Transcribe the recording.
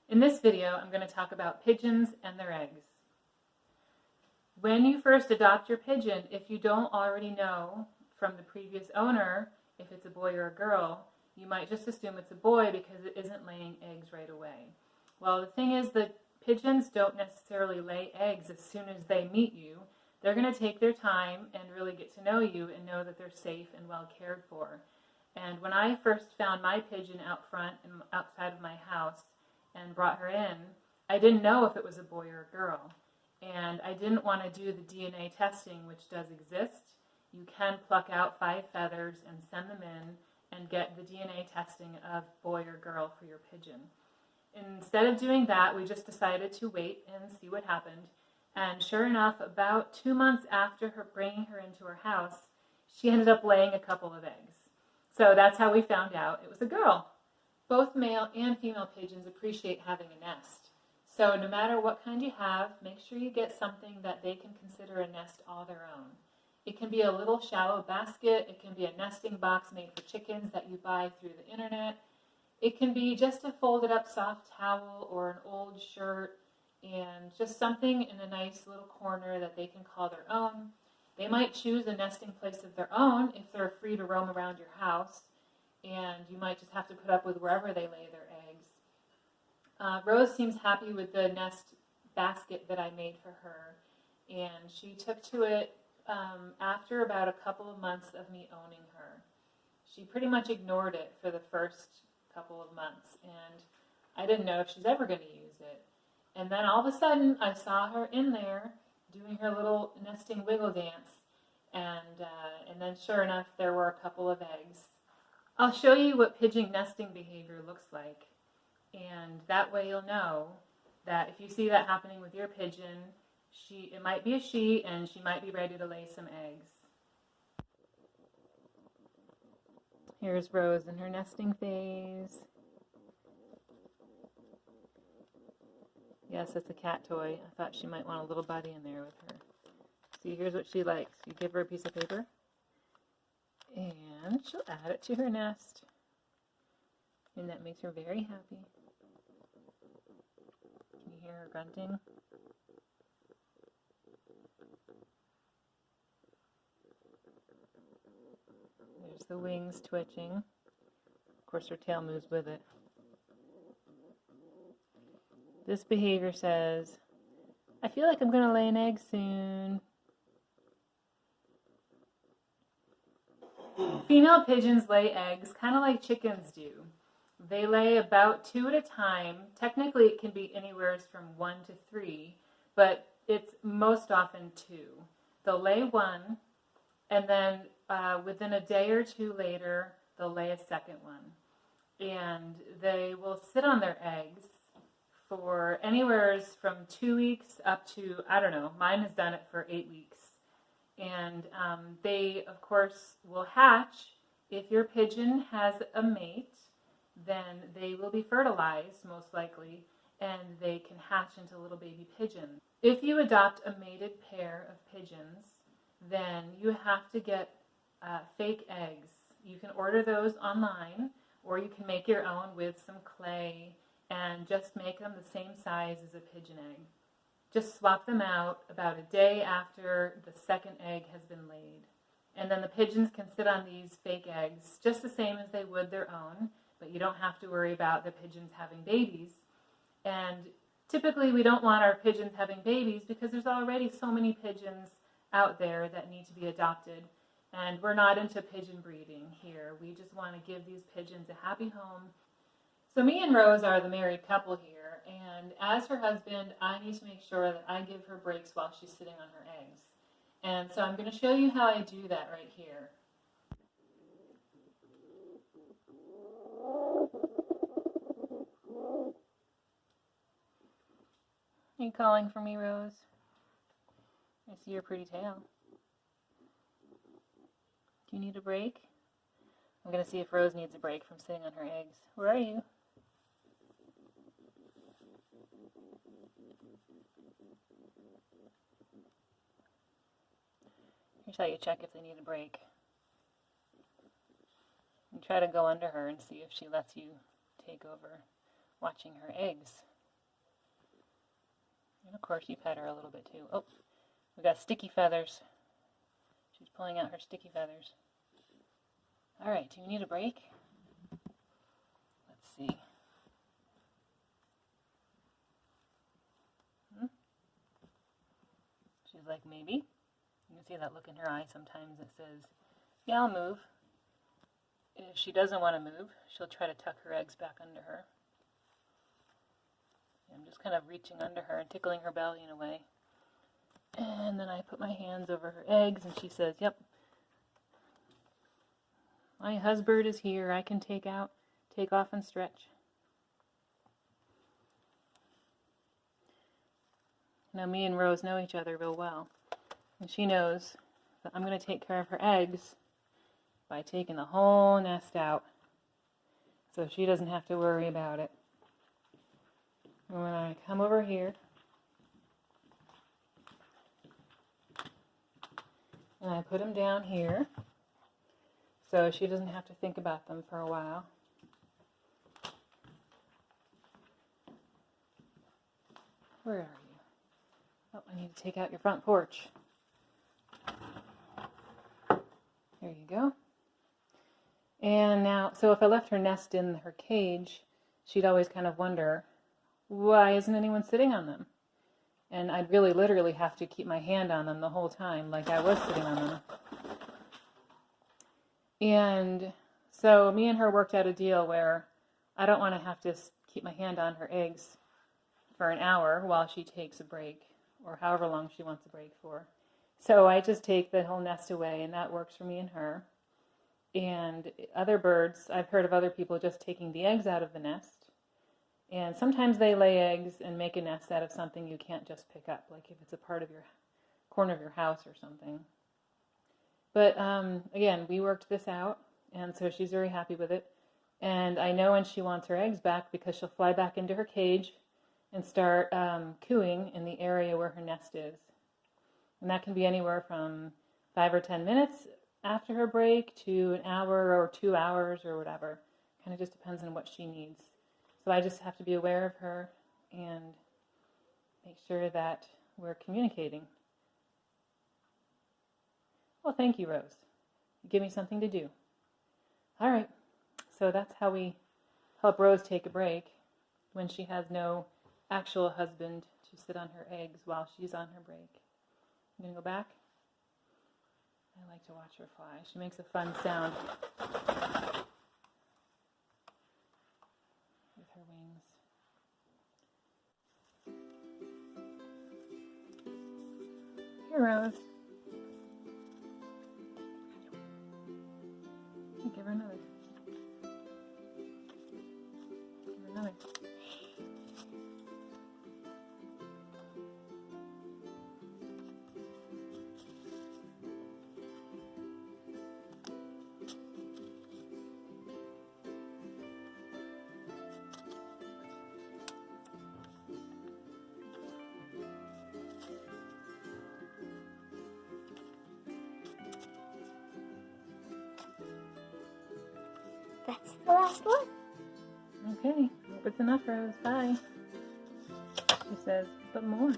In this video, I'm going to talk about pigeons and their eggs. When you first adopt your pigeon, if you don't already know from the previous owner if it's a boy or a girl, you might just assume it's a boy because it isn't laying eggs right away. Well, the thing is that pigeons don't necessarily lay eggs as soon as they meet you. They're going to take their time and really get to know you and know that they're safe and well cared for. And when I first found my pigeon out front and outside of my house and brought her in, I didn't know if it was a boy or a girl. And I didn't want to do the DNA testing, which does exist. You can pluck out 5 feathers and send them in and get the DNA testing of boy or girl for your pigeon. Instead of doing that, we just decided to wait and see what happened. And sure enough, about 2 months after bringing her into our house, she ended up laying a couple of eggs. So that's how we found out it was a girl. Both male and female pigeons appreciate having a nest. So no matter what kind you have, make sure you get something that they can consider a nest all their own. It can be a little shallow basket. It can be a nesting box made for chickens that you buy through the internet. It can be just a folded up soft towel or an old shirt and just something in a nice little corner that they can call their own. They might choose a nesting place of their own if they're free to roam around your house, and you might just have to put up with wherever they lay their eggs. Rose seems happy with the nest basket that I made for her, and she took to it after about a couple of months of me owning her. She pretty much ignored it for the first couple of months, and I didn't know if she's ever going to use it. And then all of a sudden, I saw her in there doing her little nesting wiggle dance, and then sure enough, there were a couple of eggs. I'll show you what pigeon nesting behavior looks like, and that way you'll know that if you see that happening with your pigeon, it might be a she, and she might be ready to lay some eggs. Here's Rose in her nesting phase. Yes, it's a cat toy. I thought she might want a little buddy in there with her. See, here's what she likes. You give her a piece of paper, and she'll add it to her nest. And that makes her very happy. Can you hear her grunting? There's the wings twitching. Of course, her tail moves with it. This behavior says, I feel like I'm going to lay an egg soon. Female pigeons lay eggs kind of like chickens do. They lay about 2 at a time. Technically, it can be anywhere from 1 to 3, but it's most often 2. They'll lay 1, and then within a day or 2 later, they'll lay a second one. And they will sit on their eggs for anywhere from 2 weeks up to, I don't know, mine has done it for 8 weeks. And they, of course, will hatch. If your pigeon has a mate, then they will be fertilized, most likely, and they can hatch into little baby pigeons. If you adopt a mated pair of pigeons, then you have to get fake eggs. You can order those online, or you can make your own with some clay and just make them the same size as a pigeon egg. Just swap them out about a day after the second egg has been laid. And then the pigeons can sit on these fake eggs just the same as they would their own, but you don't have to worry about the pigeons having babies. And typically we don't want our pigeons having babies because there's already so many pigeons out there that need to be adopted. And we're not into pigeon breeding here. We just want to give these pigeons a happy home. So me and Rose are the married couple here, and as her husband, I need to make sure that I give her breaks while she's sitting on her eggs. And so I'm going to show you how I do that right here. Are you calling for me, Rose? I see your pretty tail. Do you need a break? I'm going to see if Rose needs a break from sitting on her eggs. Where are you? Here's how you check if they need a break. You try to go under her and see if she lets you take over watching her eggs. And of course you pet her a little bit too. Oh, we got sticky feathers. She's pulling out her sticky feathers. Alright, do you need a break? Let's see. She's like, maybe. You can see that look in her eye sometimes. It says, yeah, I'll move. If she doesn't want to move, she'll try to tuck her eggs back under her. I'm just kind of reaching under her and tickling her belly in a way. And then I put my hands over her eggs and she says, yep, my husband is here. I can take off and stretch. Now me and Rose know each other real well. And she knows that I'm going to take care of her eggs by taking the whole nest out. So she doesn't have to worry about it. And when I come over here, and I put them down here, so she doesn't have to think about them for a while. Where are you? Oh, I need to take out your front porch. There you go. And now, so if I left her nest in her cage, she'd always kind of wonder, why isn't anyone sitting on them? And I'd really literally have to keep my hand on them the whole time, like I was sitting on them. And so me and her worked out a deal where I don't want to have to keep my hand on her eggs for an hour while she takes a break, or however long she wants a break for. So I just take the whole nest away, and that works for me and her. And other birds, I've heard of other people just taking the eggs out of the nest. And sometimes they lay eggs and make a nest out of something you can't just pick up, like if it's a part of your corner of your house or something. But again, we worked this out, and so she's very happy with it. And I know when she wants her eggs back because she'll fly back into her cage and start cooing in the area where her nest is. And that can be anywhere from 5 or 10 minutes after her break to an hour or 2 hours or whatever. Kind of just depends on what she needs. So I just have to be aware of her and make sure that we're communicating. Well, thank you, Rose. You give me something to do. All right. So that's how we help Rose take a break when she has no actual husband to sit on her eggs while she's on her break. I'm going to go back. I like to watch her fly. She makes a fun sound with her wings. Here, Rose. Give her another. Give her another. That's the last one. Okay, hope it's enough, Rose. Bye. She says, but more.